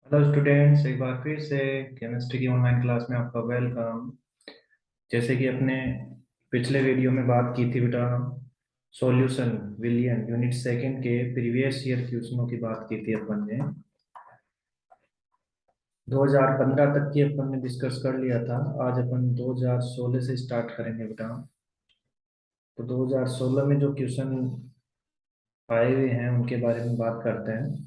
Hello students, एक बार फिर से केमिस्ट्री की ऑनलाइन क्लास में आपका वेलकम। जैसे कि अपने पिछले वीडियो में बात की थी बेटा, सॉल्यूशन विलियन यूनिट सेकंड के प्रीवियस ईयर क्वेश्चनों की बात की थी अपन ने। 2015 तक की अपन ने डिस्कस कर लिया था। आज अपन 2016 से स्टार्ट करेंगे बेटा। तो 2016 में जो क्वेश्चन आए हुए हैं उनके बारे में बात करते हैं।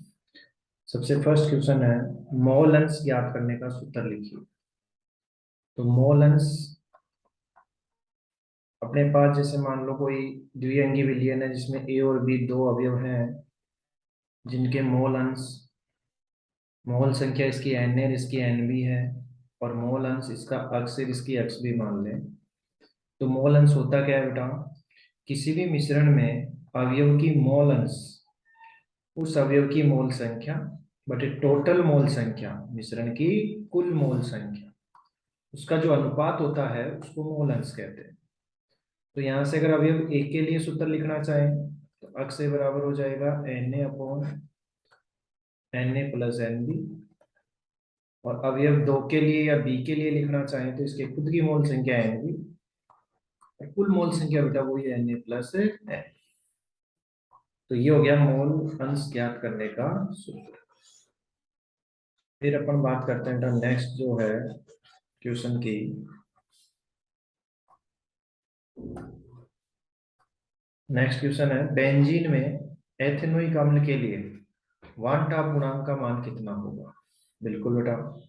सबसे फर्स्ट क्वेश्चन है, मोल अंश ज्ञात करने का सूत्र लिखिए। तो मोल अंश अपने पास जैसे मान लो कोई द्विअंगी विलयन है जिसमें ए और बी दो अवयव हैं, जिनके मोल अंश, मोल संख्या इसकी एन है, इसकी एन भी है, और मोल अंश इसका अक्स है, इसकी अक्स भी मान लें। तो मोल अंश होता क्या है बेटा? किसी भी मिश्रण में अवयव की मोल अंश उस अवयव की मोल संख्या बटे टोटल मोल संख्या, मिश्रण की कुल मोल संख्या, उसका जो अनुपात होता है उसको मोल अंश कहते हैं। तो यहां से अगर अवयव एक के लिए सूत्र लिखना चाहें तो अक्स से बराबर हो जाएगा N A upon N A plus N B. और अवयव दो के लिए या बी के लिए लिखना चाहें तो इसके खुद की मोल संख्या एन बी, और कुल मोल संख्या बेटा वही एन ए प्लस एन। तो ये हो गया मोल अंश ज्ञात करने का सूत्र। फिर अपन बात करते हैं नेक्स्ट जो है क्वेश्चन की। नेक्स्ट क्वेश्चन है, बेंजीन में एथेनोइक अम्ल के लिए वन टॉप गुणांक का मान कितना होगा? बिल्कुल बेटा,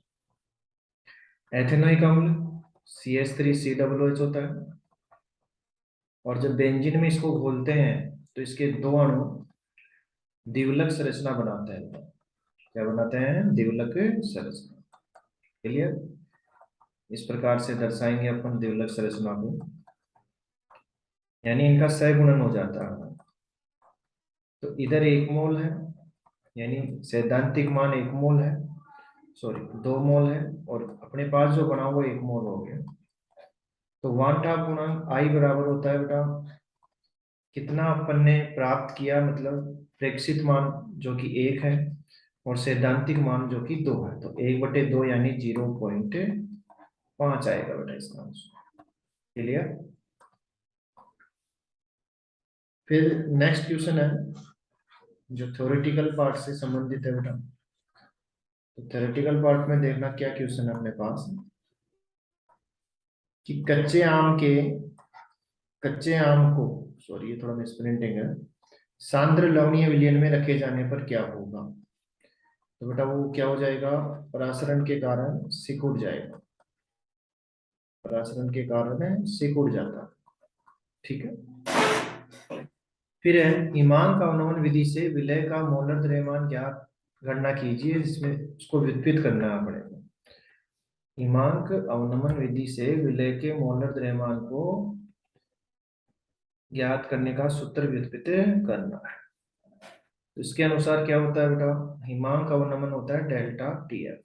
एथेनोइक अम्ल CH3COOH होता है, और जब बेंजीन में इसको घोलते हैं तो इसके दो अणु द्विवलक संरचना बनाते हैं। क्या बनाते हैं? द्विवलक संरचना। क्लियर? इस प्रकार से दर्शाएंगे अपन द्विवलक संरचना को, यानी इनका सहगुणन हो जाता है। तो इधर एक मोल है, यानी सैद्धांतिक मान एक मोल है, सॉरी दो मोल है, और अपने पास जो बना वो एक मोल हो गया। तो वन टॉप गुणांक आई बराबर होता है बेटा, कितना अपन ने प्राप्त किया, मतलब प्रेक्षित मान जो कि एक है और सैद्धांतिक मान जो कि दो है, तो एक बटे दो यानी 0.5 आएगा बेटा इसका आंसर। क्लियर? फिर नेक्स्ट क्वेश्चन है जो थ्योरेटिकल पार्ट से संबंधित है बेटा। तो थ्योरेटिकल पार्ट में देखना क्या क्वेश्चन है अपने पास, कि कच्चे आम को, सॉरी ये थोड़ा मिसप्रिंटिंग है, सांद्र लवणीय विलयन में रखे जाने पर क्या होगा? तो बेटा वो क्या हो जाएगा? परासरण के कारण सिकुड़ जाएगा। परासरण के कारण सिकुड़ जाता है। ठीक है। फिर है, हिमांक अवनमन विधि से विलय का मोलर द्रव्यमान ज्ञात, गणना कीजिए, जिसमें उसको व्युत्पन्न करना पड़ेगा। हिमांक अवनमन विधि से विलय के मोलर द्रव्यमान को ज्ञात करने का सूत्र व्युत्पन्न करना है। तो इसके अनुसार क्या होता है बेटा? हिमांक अवनमन होता है डेल्टा टीएफ।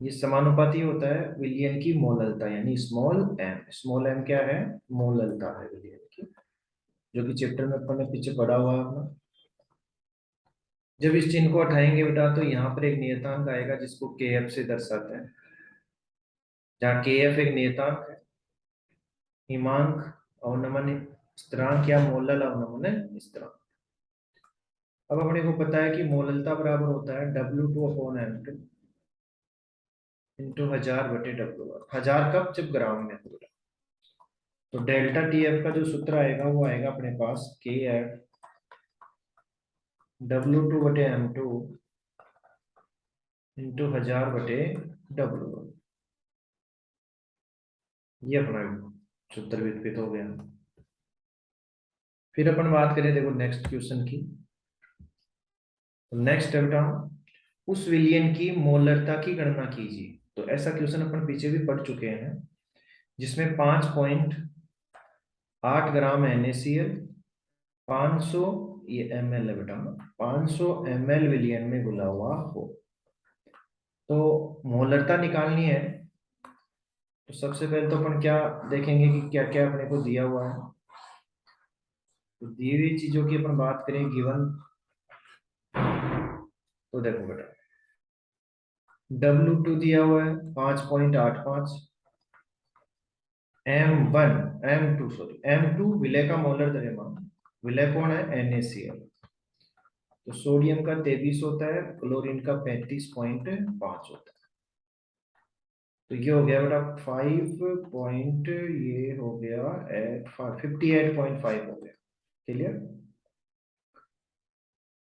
ये समानुपाती होता है विलयन की मोललता, यानी स्मॉल एम। स्मॉल एम क्या है? मोललता है विलयन की, जो कि चैप्टर में अपन ने पीछे पढ़ा हुआ है अपना। जब इस चिन्ह को हटाएंगे बेटा तो यहाँ पर एक नियतांक आएगा जिसको के एफ से दर्शाते हैं, जहाँ के एफ एक नियतांक है। हिमांक अवनमन स्थिरांक या मोलल अवनमन स्थिरांक। अब अपने को पता है कि मोललता बराबर होता है W2/m2 इंटू 1000/W1। 1000 कब? जब ग्राम में होगा। तो डेल्टा टी एफ का जो सूत्र आएगा वो आएगा अपने पास के एफ W2/m2 इंटू 1000/W1। ये अपना सूत्र विकसित हो गया। फिर अपन बात करें देखो नेक्स्ट क्वेश्चन की। नेक्स्ट है बेटा, उस विलयन की मोलरता की गणना कीजिए। तो ऐसा क्वेश्चन अपन पीछे भी पढ़ चुके हैं, जिसमें 5.8 ग्राम NaCl, 500, ये ml है बेटा, 500 ml विलयन में घुला हुआ हो। तो मोलरता निकालनी है, तो सबसे पहले तो अपन क्या देखेंगे कि क्या क्या अपने को दिया हुआ है। तो दी हुई चीजों की अपन बात करें गिवन, तो देखो बेटा W2 दिया हुआ है 5.85। M2 सॉरी M2 विलय का मोलर द्रव्यमान। विलय कौन है? NaCl। तो सोडियम का 23 होता है, क्लोरीन का 35.5 होता है। तो ये हो गया बेटा 5 ये हो गया 58.5 हो गया। क्लियर।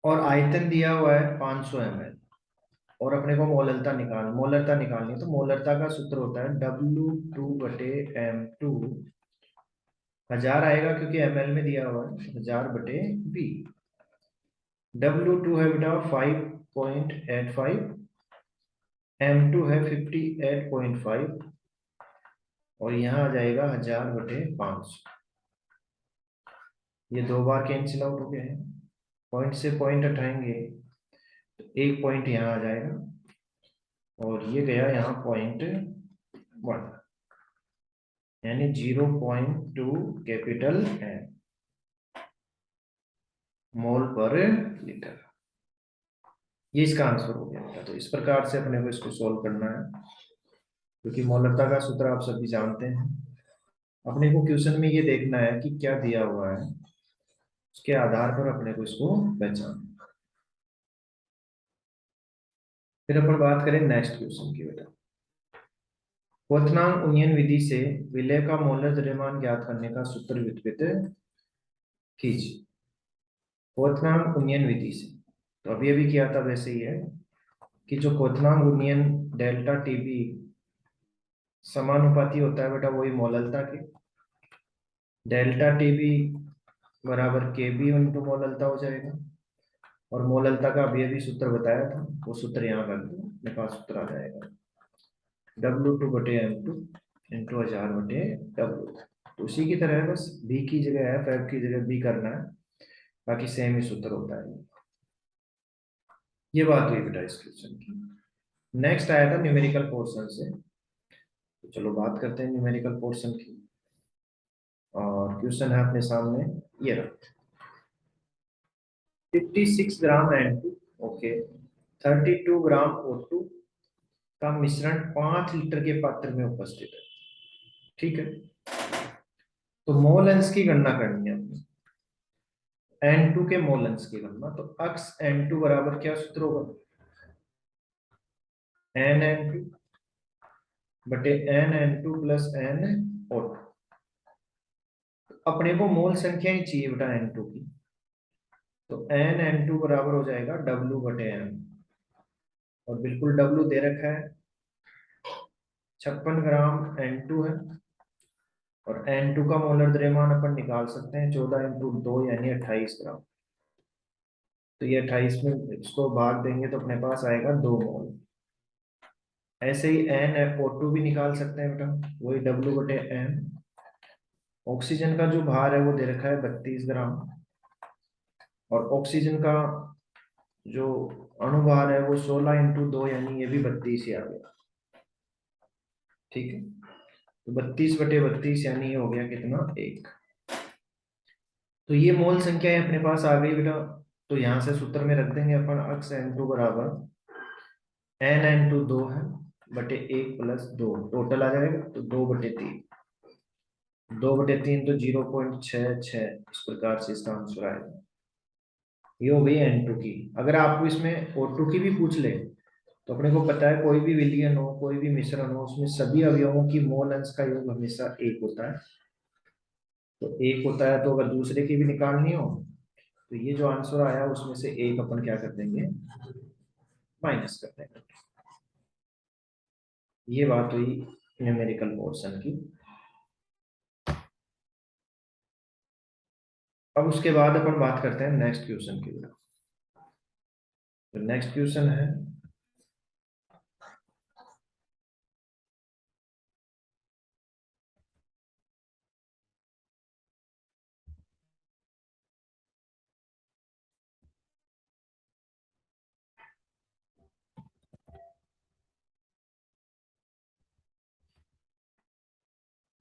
और आयतन दिया हुआ है 500 ml। और अपने को मोलरता निकालनी है। तो मोलरता का सूत्र होता है W2/M2। 1000 आएगा क्योंकि ml में दिया हुआ है, 1000/V। W2 है बेटा 5.85, M2 है 58.5, और यहाँ आ जाएगा 1000/500। ये दो बार कैंसिल आउट हो गए हैं। पॉइंट से पॉइंट हटाएंगे तो एक पॉइंट यहाँ आ जाएगा, और ये गया यहाँ 0.1, यानी 0.2 कैपिटल है मोल पर लीटर। ये इसका आंसर हो गया बेटा। तो इस प्रकार से अपने को इसको सोल्व करना है, क्योंकि मोलरता का सूत्र आप सभी जानते हैं। अपने को क्वेश्चन में ये देखना है कि क्या दिया हुआ है, उसके आधार पर अपने को इसको पहचान। फिर अपन बात करें नेक्स्ट क्वेश्चन की बेटा। क्वथनांक उन्नयन विधि से विलय का मोलर द्रव्यमान ज्ञात करने का सूत्र व्युत्पन्न कीजिए। क्वथनांक उन्नयन विधि से, तो अभी किया था वैसे ही है कि जो क्वथनांक उन्नयन डेल्टा टीबी समानुपाती होता है बेटा वही मोललता के। डेल्टा टीबी बराबर के बी इंटू मोललता हो जाएगा। और मोललता का अभी सूत्र बताया था, वो सूत्र यहाँ कर दो, मेरे पास सूत्र आ जाएगा W2/M2 इंटू 1000/W। तो उसी की तरह है, बस बी की जगह एफ, एफ की जगह बी करना है, बाकी सेम ही सूत्र होता है। ये बात हुई बेटा इस क्वेश्चन की। नेक्स्ट आया था न्यूमेरिकल पोर्शन से, तो चलो बात करते हैं न्यूमेरिकल पोर्शन की। और क्वेश्चन है अपने सामने ये रहा, 56 ग्राम N2, ओके, 32 ग्राम O2 का मिश्रण 5 लीटर के पात्र में उपस्थित है। ठीक है। तो मोल अंश की गणना करनी है अपनी, N2 के मोल अंश की गणना। तो अक्स N2 बराबर क्या सूत्र होगा? NN2 बटे NN2 प्लस NO2। अपने को मोल संख्या ही चाहिए बेटा N2 की। तो NN2 बराबर हो जाएगा W/M, और बिल्कुल W दे रखा है, 56 ग्राम N2 है। और N2 का मोलर द्रव्यमान अपन निकाल सकते हैं, 14 इंटू 2 यानी 28 ग्राम। तो ये 28 में इसको भाग देंगे तो अपने पास आएगा 2 मोल। ऐसे ही NO2 भी निकाल सकते हैं बेटा, वही W/M। ऑक्सीजन का जो भार है वो दे रखा है 32 ग्राम, और ऑक्सीजन का जो अणुभार है वो 16 इंटू 2 यानी ये भी 32 ही आ गया। ठीक है। तो 32/32 यानी ये हो गया कितना? 1। तो ये मोल संख्या अपने पास आ गई बेटा। तो यहां से सूत्र में रख देंगे अपन, अक्स N2 बराबर NN2 2 है बटे 1 प्लस 2, टोटल आ जाएगा तो 2/3। 2/3 तो 0.66, इस प्रकार से इसका आंसर आएगा। ये हो गई N2 की। अगर आपको इसमें O2 की भी पूछ ले तो अपने को पता है कोई भी विलयन हो, कोई भी मिश्रण हो, उसमें सभी अवयवों की मोल अंश का योग हमेशा 1 होता है। तो 1 होता है, तो अगर दूसरे की भी निकालनी हो तो ये जो आंसर आया उसमें से 1 अपन क्या कर देंगे? माइनस कर देंगे। ये बात हुई न्यूमेरिकल पोर्शन की। अब उसके बाद अपन बात करते हैं नेक्स्ट क्वेश्चन की। तो नेक्स्ट क्वेश्चन है,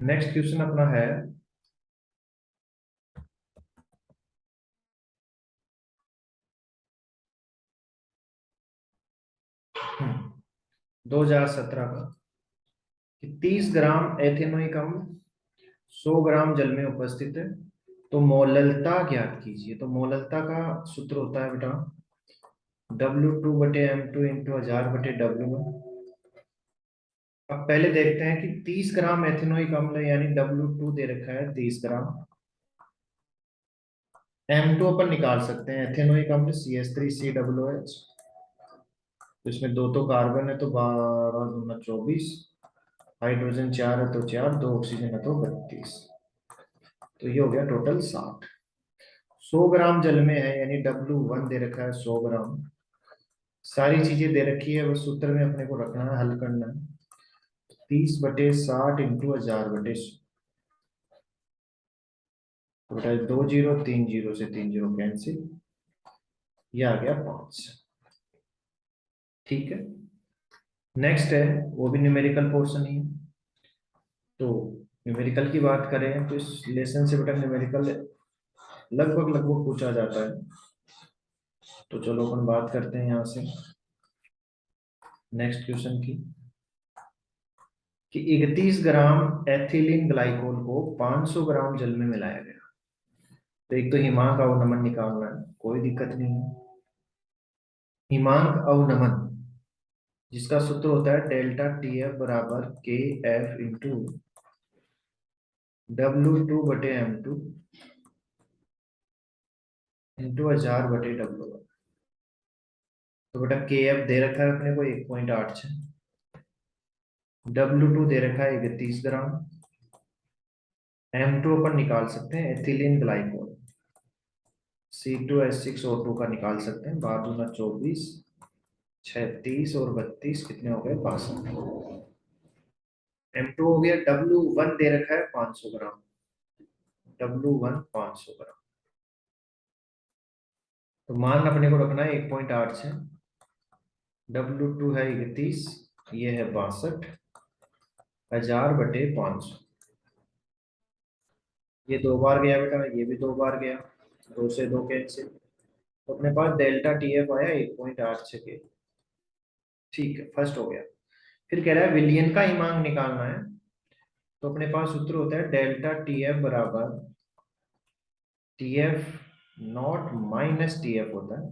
नेक्स्ट क्वेश्चन अपना है 2017 का, कि 30 ग्राम एथेनोइक अम्ल 100 ग्राम जल में उपस्थित है, तो मोललता ज्ञात कीजिए। तो मोललता का सूत्र होता है बेटा W2/M2 इंटू 1000/W1। अब पहले देखते हैं कि 30 ग्राम एथेनोइक अम्ल यानी W2 दे रखा है 30 ग्राम, M2 अपन निकाल सकते हैं, एथेनोइक अम्ल CH3COOH, तो इसमें दो तो कार्बन है तो 12 दूना 24, हाइड्रोजन 4 है तो 4, दो ऑक्सीजन है तो 32, तो ये हो गया टोटल 60। 100 ग्राम जल में है यानी W1 दे रखा है 100 ग्राम, सारी चीजें दे रखी है, बस सूत्र में अपने को रखना है, हल करना है। 30/60 इंटू 1000/100, तो बेटा 2 जीरो, 3 जीरो से 3 जीरो कैंसिल, ये आ गया 5। ठीक है, नेक्स्ट है, वो भी न्यूमेरिकल पोर्शन ही है। तो न्यूमेरिकल की बात करें तो इस लेसन से बेटा न्यूमेरिकल लगभग लगभग पूछा जाता है, तो चलो अपन बात करते हैं यहाँ से नेक्स्ट क्वेश्चन की, कि 31 ग्राम एथिलीन ग्लाइकोल को 500 ग्राम जल में मिलाया गया। तो एक तो हिमांक अवनमन निकालना है, कोई दिक्कत नहीं है। हिमांक अवनमन जिसका सूत्र होता है डेल्टा TF बराबर KF into W2/M2 into 1000/W1। तो बेटा KF दे रखा है अपने को 1.86, W2 दे रखा है 31 ग्राम, M2 अपन निकाल सकते हैं एथिलीन ग्लाइकोल, C2H6O2 का निकाल सकते हैं, 12 दूना 24, 36 और 32 कितने हो गए 62। M2 हो गया, W1 दे रखा है 500 ग्राम, W1 500 ग्राम, तो मान अपने को रखना है 1.86, W2 है 31, ये है 62, 1000/500, ये दो बार गया बेटा, ये भी दो बार गया, दो से दो कैंसिल, तो अपने पास डेल्टा TF आया 1.86 के। ठीक है, फर्स्ट हो गया। फिर कह रहा है विलियन का हिमांक निकालना है, तो अपने पास सूत्र होता है डेल्टा TF बराबर TF नॉट माइनस TF होता है,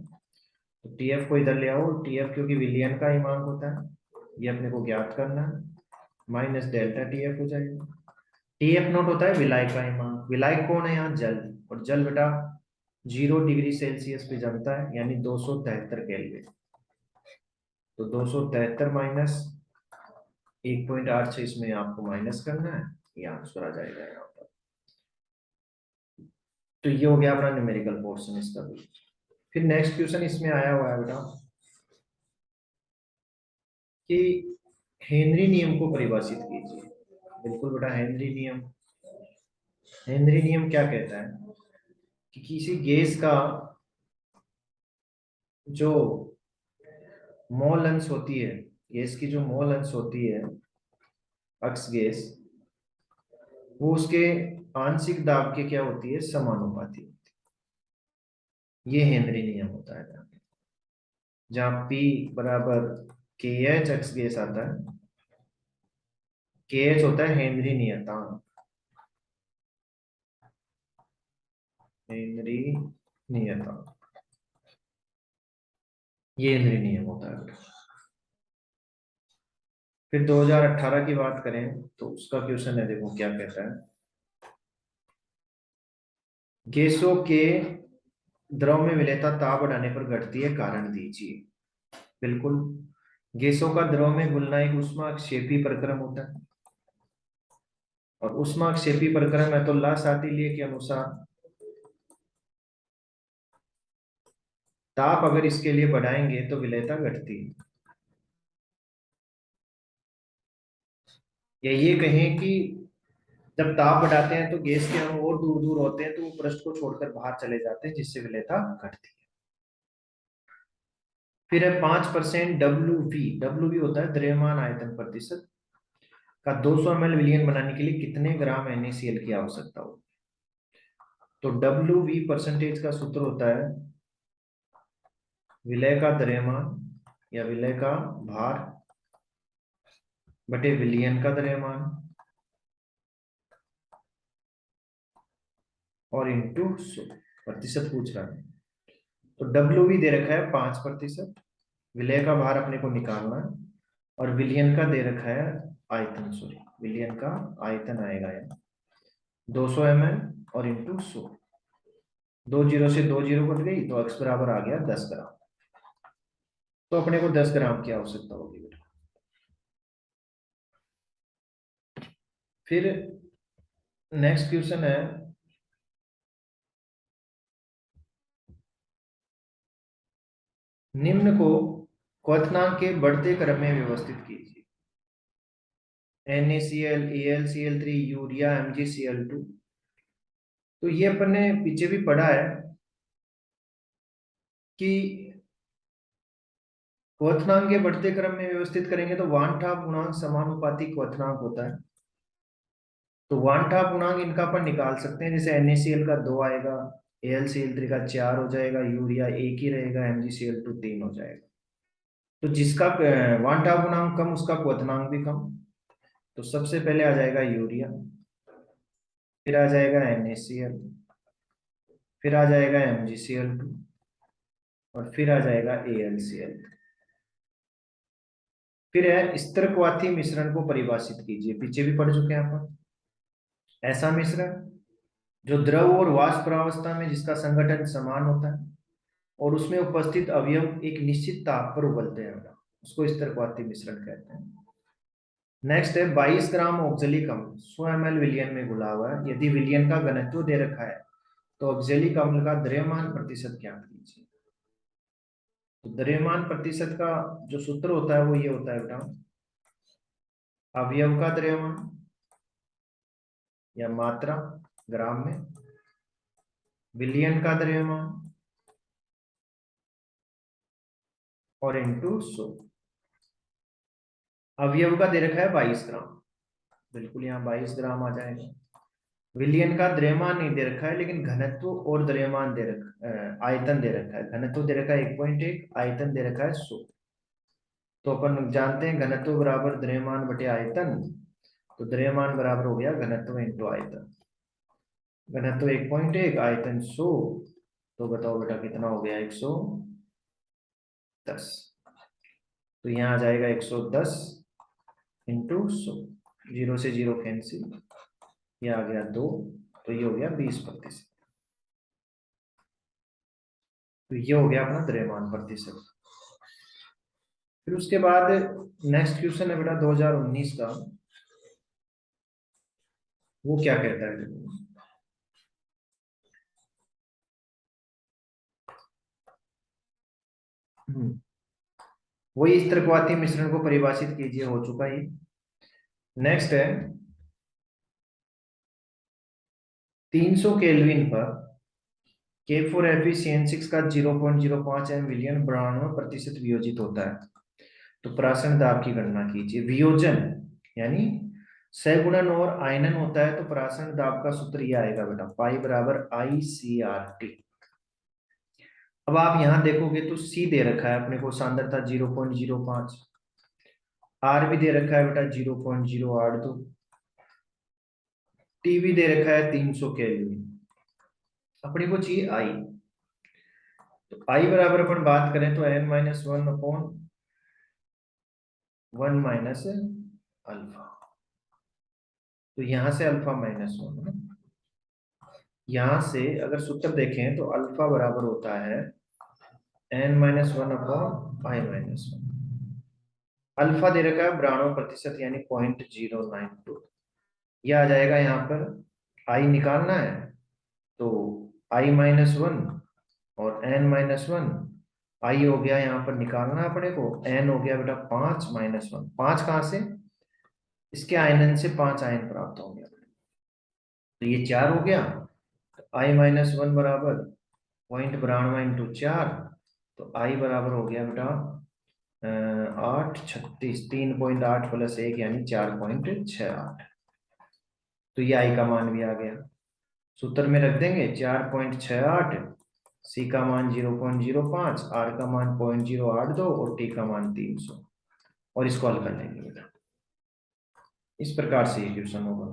तो TF को इधर ले आओ, TF क्योंकि विलियन का हिमांक होता है, ये अपने को ज्ञात करना है, माइनस डेल्टा TF हो जाएगा। TF नॉट होता है विलायक का हिमांक, विलायक कौन है यहाँ, जल, और जल बेटा 0 डिग्री सेल्सियस पे जमता है यानी 273 केल्विन, तो 273 माइनस 1.86 इसमें आपको माइनस करना है, ये आंसर आ जाएगा यहाँ पर। तो ये हो गया अपना न्यूमेरिकल पोर्शन इसका भी। फिर नेक्स्ट क्वेश्चन इसमें आया हुआ है बेटा कि हेनरी नियम को परिभाषित कीजिए। बिल्कुल बेटा, हेनरी नियम, हेनरी नियम क्या कहता है कि किसी गैस का जो मोल अंश होती है, गैस की जो मोल अंश होती है, अक्स गैस, वो उसके आंशिक दाब के क्या होती है, समानुपाती होती है। ये हेनरी नियम होता है जहाँ P बराबर KH अक्स गैस आता है, KH होता है हेनरी नियतांक, हेनरी नियतांक, ये हेनरी नियम होता है। फिर 2018 की बात करें तो उसका क्वेश्चन है, देखो क्या कहता है, गैसों के द्रव में विलेयता ताप बढ़ाने पर घटती है, कारण दीजिए। बिल्कुल, गैसों का द्रव में घुलना एक ऊष्माक्षेपी प्रक्रम होता है, और ऊष्माक्षेपी प्रक्रम है तो ला सातिल्य के अनुसार ताप अगर इसके लिए बढ़ाएंगे तो विलेयता घटती है, या ये कहें कि जब ताप बढ़ाते हैं तो गैस के अणु और दूर दूर होते हैं तो वो पृष्ठ को छोड़कर बाहर चले जाते हैं, जिससे विलेयता घटती है। फिर है 5% डब्ल्यू वी होता है द्रव्यमान आयतन प्रतिशत का, 200 ml विलियन बनाने के लिए कितने ग्राम NaCl की आवश्यकता हो। तो डब्ल्यू वी परसेंटेज का सूत्र होता है विलय का द्रव्यमान या विलय का भार बटे विलियन का द्रव्यमान और इंटू 100 प्रतिशत पूछ रहा है। तो डब्ल्यू भी दे रखा है 5%, विलय का भार अपने को निकालना है, और विलियन का दे रखा है आयतन, सॉरी विलियन का आयतन आएगा यहाँ 200 ml और इंटू 100। 2 जीरो से 2 जीरो कट गई तो x बराबर आ गया 10 ग्राम। तो अपने को 10 ग्राम की आवश्यकता होगी बेटा। फिर नेक्स्ट क्वेश्चन है, निम्न को क्वथनांक के बढ़ते क्रम में व्यवस्थित कीजिए। NaCl, AlCl3, urea, MgCl2। तो ये अपन ने पीछे भी पढ़ा है कि क्वथनांक के बढ़ते क्रम में व्यवस्थित करेंगे तो वान ठाप गुणांक समानुपाती क्वथनांक होता है। तो वान ठाप गुणांक इनका अपन निकाल सकते हैं, जैसे NaCl का 2 आएगा, AlCl3 का 4 हो जाएगा, यूरिया 1 ही रहेगा, MgCl2 3 हो जाएगा। तो जिसका वान ठाप गुणांक कम उसका क्वथनांक भी कम। तो सबसे पहले आ जाएगा यूरिया, फिर आ जाएगा NaCl, फिर आ जाएगा MgCl2 और फिर आ जाएगा AlCl। फिर है स्थिरक्वाथी मिश्रण को परिभाषित कीजिए, पीछे भी पढ़ चुके हैं आप। ऐसा मिश्रण जो द्रव और वाष्प अवस्था में जिसका संगठन समान होता है और उसमें उपस्थित अवयव एक निश्चित ताप पर उबलते हैं, उसको स्थिरक्वाथी मिश्रण कहते हैं। नेक्स्ट है 22 ग्राम ऑक्जेलिक अम्ल 100 ml विलियन में घुला हुआ है। यदि विलियन का घनत्व दे रखा है तो ऑक्जेलिक अम्ल का द्रव्यमान प्रतिशत ज्ञात कीजिए। तो द्रव्यमान प्रतिशत का जो सूत्र होता है वो ये होता है बेटा, अवयव का द्रव्यमान या मात्रा ग्राम में, विलियन का द्रव्यमान और इंटू 100। अवयव का दे रखा है 22 ग्राम, बिल्कुल यहाँ 22 ग्राम आ जाएगा। विलियन का द्रव्यमान नहीं दे रखा है लेकिन घनत्व और द्रव्यमान दे रखा, आयतन दे रखा है। घनत्व दे रखा है 1.1, आयतन दे रखा है 100। तो अपन जानते हैं घनत्व बराबर द्रव्यमान बटे आयतन, तो द्रव्यमान बराबर हो गया घनत्व इंटू आयतन। घनत्व 1.1, आयतन 100, तो बताओ बेटा कितना हो गया 110। तो यहाँ आ जाएगा 110 इंटू 100, 0 से 0 कैंसिल, ये आ गया 2, तो ये हो गया 20%। तो ये हो गया अपना द्रव्यमान प्रतिशत। फिर उसके बाद नेक्स्ट क्वेश्चन है बेटा 2019 का, वो क्या कहता है? वही स्थिरक्वाथी मिश्रण को परिभाषित कीजिए, हो चुका ही। नेक्स्ट है 300 केल्विन पर K4Fe का 0.05 m विलियन 92% वियोजित होता है। तो प्राशन दाब की गणना कीजिए। वियोजन यानी सगुणन और आयनन होता है, तो प्राशन दाब का सूत्र ये आएगा बेटा, पाई बराबर ICRT। अब आप यहां देखोगे तो C दे रखा है अपने को सांद्रता 0.05, R भी दे रखा है बेटा 0.082, T भी दे रखा है 300 केल्विन। अपने को चाहिए I। तो I बराबर अपन बात करें तो n-1/1 माइनस अल्फा। तो यहां से अल्फा -1, यहां से अगर सूत्र देखें तो अल्फा बराबर होता है n-1/i-1। अल्फा दे रखा है 92% यानी 0.092। यह आ जाएगा यहाँ पर, आई निकालना है तो i-1 और n-1, आई हो गया यहाँ पर निकालना है अपने को, n हो गया बेटा 5-1। 5 कहाँ से? इसके आयनन से 5 आयन प्राप्त हो गया, तो ये 4 हो गया। i-1 बराबर 0.92 इंटू 4, तो आई बराबर हो गया बेटा 836, 3.8 + 1 यानी 4.68। तो ये आई का मान भी आ गया, सूत्र में रख देंगे 4.68, सी का मान 0.05, आर का मान 0.082 और टी का मान 300, और इसको हल कर लेंगे बेटा। इस प्रकार से ये क्वेश्चन होगा।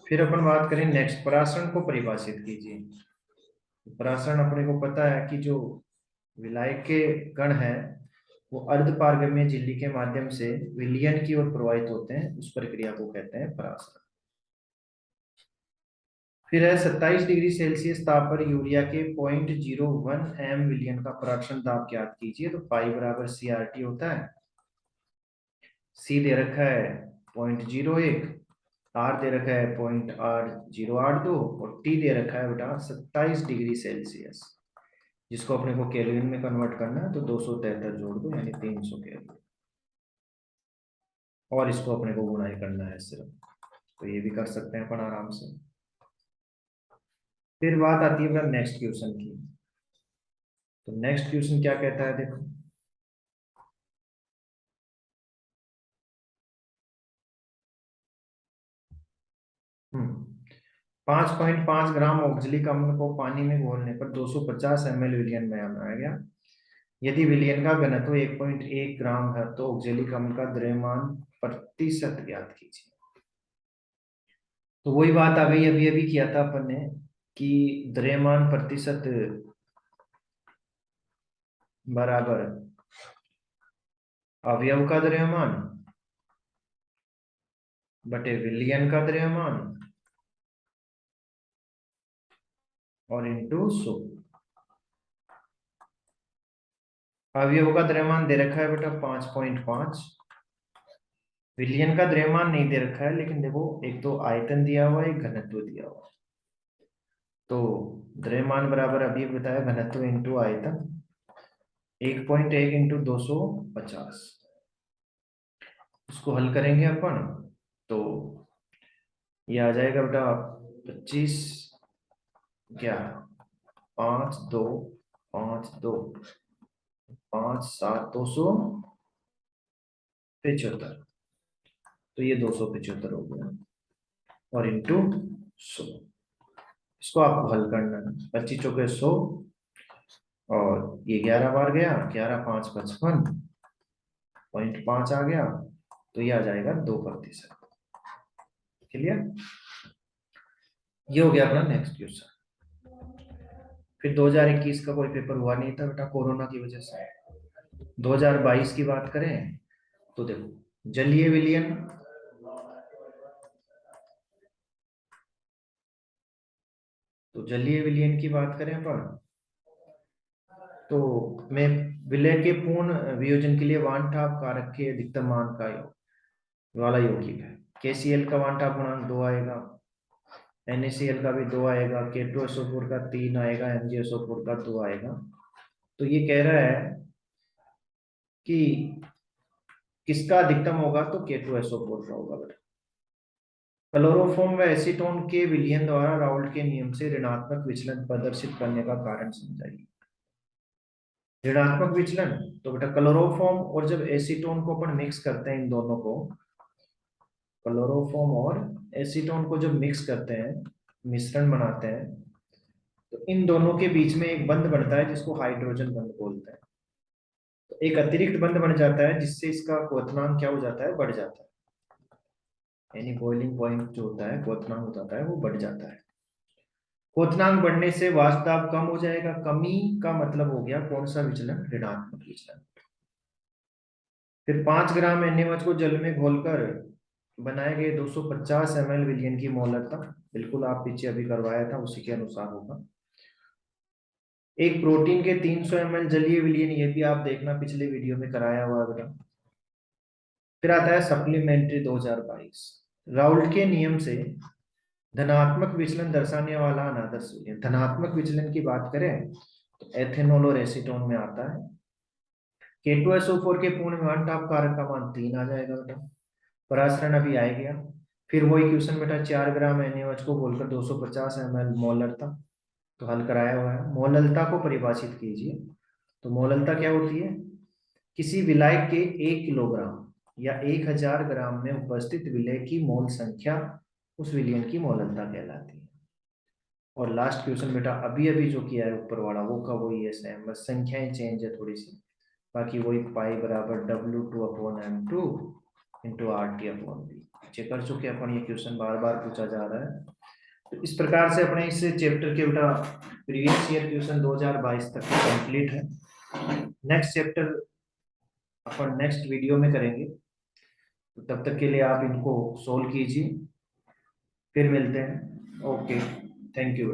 फिर अपन बात करें नेक्स्ट, परासरण को परिभाषित कीजिए। परासरण अपने को पता है कि जो विलायक के कण है वो अर्धपारगम्य झिल्ली के माध्यम से विलयन की ओर प्रवाहित होते हैं, उस प्रक्रिया को कहते हैं परासरण। फिर है 27 डिग्री सेल्सियस ताप पर यूरिया के 0.01 एम विलयन का पराक्षण दाब ज्ञात कीजिए। तो पाई बराबर CRT होता है, सी दे रखा है 0.01, आर दे रखा है 0.8082 और टी दे रखा है बेटा 27 डिग्री सेल्सियस, जिसको अपने को केल्विन में कन्वर्ट करना है। तो 273 जोड़ दो यानी 300 केल्विन, और इसको अपने को गुणा करना है सिर्फ, तो ये भी कर सकते हैं अपन आराम से। फिर बात आती है अपना नेक्स्ट क्वेश्चन की। तो नेक्स्ट क्वेश्चन क्या कहता है, देखो। 5.5 ग्राम ऑक्जेलिक अम्ल को पानी में घोलने पर 250 ml विलयन में बनाया गया। यदि विलयन का घनत्व 1.1 ग्राम है तो ऑक्जेलिक अम्ल का द्रव्यमान प्रतिशत ज्ञात कीजिए। तो वही बात आ गई, अभी अभी किया था अपन ने कि द्रव्यमान प्रतिशत बराबर अवयव का द्रव्यमान बटे विलयन का द्रव्यमान और इंटू 100। अवयव का द्रव्यमान दे रखा है बेटा 5.5, विलयन का द्रव्यमान नहीं दे रखा है, लेकिन देखो एक तो आयतन दिया हुआ है, एक घनत्व दिया हुआ है। तो द्रव्यमान बराबर अभी बताया घनत्व इंटू आयतन, 1.1 इंटू 250। उसको हल करेंगे अपन तो ये आ जाएगा बेटा 25 क्या 5 2 5 2 5 7 275। तो ये 275 हो गया और इंटू 100। इसको आपको हल करना है, 25 चौके 100 और ये 11 बार गया, 11 5 55 0.5 आ गया, तो ये आ जाएगा 2%। क्लियर? ये हो गया अपना नेक्स्ट क्वेश्चन। फिर 2021 का कोई पेपर हुआ नहीं था बेटा कोरोना की वजह से। 2022 की बात करें तो देखो जलीय विलयन, तो जलीय विलयन की बात करें अपन तो मैं विलय के पूर्ण वियोजन के लिए वानठाप कारक के अधिकतम मान का योग वाला यौगिक है। KCl का वानठाप गुणांक 2 आएगा, NaCl का भी 2 आएगा, K2SO4 का 3 आएगा, MgSO4 का 2 आएगा। तो ये कह रहा है कि किसका अधिकतम होगा, तो K2SO4 का होगा बेटा। क्लोरोफॉर्म व एसीटोन के विलयन द्वारा राउल्ट के नियम से ऋणात्मक विचलन प्रदर्शित करने का कारण समझाइए। ऋणात्मक विचलन, तो बेटा क्लोरोफॉर्म और जब एसीटोन को अपन मिक्स करते हैं, इन दोनों को क्लोरोफॉर्म और एसीटोन को जब मिक्स करते हैं, मिश्रण बनाते हैं, तो इन दोनों के बीच में एक बंध बनता है जिसको हाइड्रोजन बंध बोलते हैं। तो एक अतिरिक्त बंध बन जाता है जिससे इसका क्वथनांक क्या हो जाता है, बढ़ जाता है, यानी बॉइलिंग पॉइंट जो होता है क्वथनांक हो जाता है वो बढ़ जाता है। क्वथनांक बढ़ने से वाष्प दाब कम हो जाएगा, कमी का मतलब हो गया कौन सा विचलन, ऋणात्मक विचलन। फिर 5 ग्राम NaOH को जल में घोलकर बनाए गए 250 ml विलयन की मोलरता, बिल्कुल आप पीछे अभी करवाया था उसी के अनुसार होगा। एक प्रोटीन के 300 ml जलीय विलयन, ये भी आप देखना पिछले वीडियो में कराया हुआ है बेटा। फिर आता है सप्लीमेंट्री 2022, राउल्ट के नियम से धनात्मक विचलन दर्शाने वाला अनादर्श विलयन। धनात्मक विचलन की बात करें तो एथेनॉल और एसीटोन में आता है। K2SO4 के पूर्ण विमान ताप कारक का मान 3 आ जाएगा बेटा, परासरण अभी आ गया। फिर वही क्वेश्चन बेटा 4 ग्राम NaOH को बोलकर 250 ml मोलरता, तो हल कराया हुआ है। मोललता को परिभाषित कीजिए। तो मोललता क्या होती है, किसी विलायक के 1 किलोग्राम या 1000 ग्राम में उपस्थित विलय की मोल संख्या उस विलयन की मोललता कहलाती है। और लास्ट क्वेश्चन बेटा अभी अभी जो किया है ऊपर वाला वो का वही है सेम, बस संख्याएं चेंज है थोड़ी सी, बाकी वही पाई बराबर W2/M2 into R T upon B. Check कर चुके अपन, ये क्वेश्चन बार बार पूछा जा रहा है। तो इस प्रकार से अपने इस चैप्टर के बेटा प्रीवियस ईयर क्वेश्चन 2022 तक कंप्लीट है। नेक्स्ट चैप्टर अपन नेक्स्ट वीडियो में करेंगे, तो तब तक के लिए आप इनको सोल्व कीजिए, फिर मिलते हैं। Okay, thank you.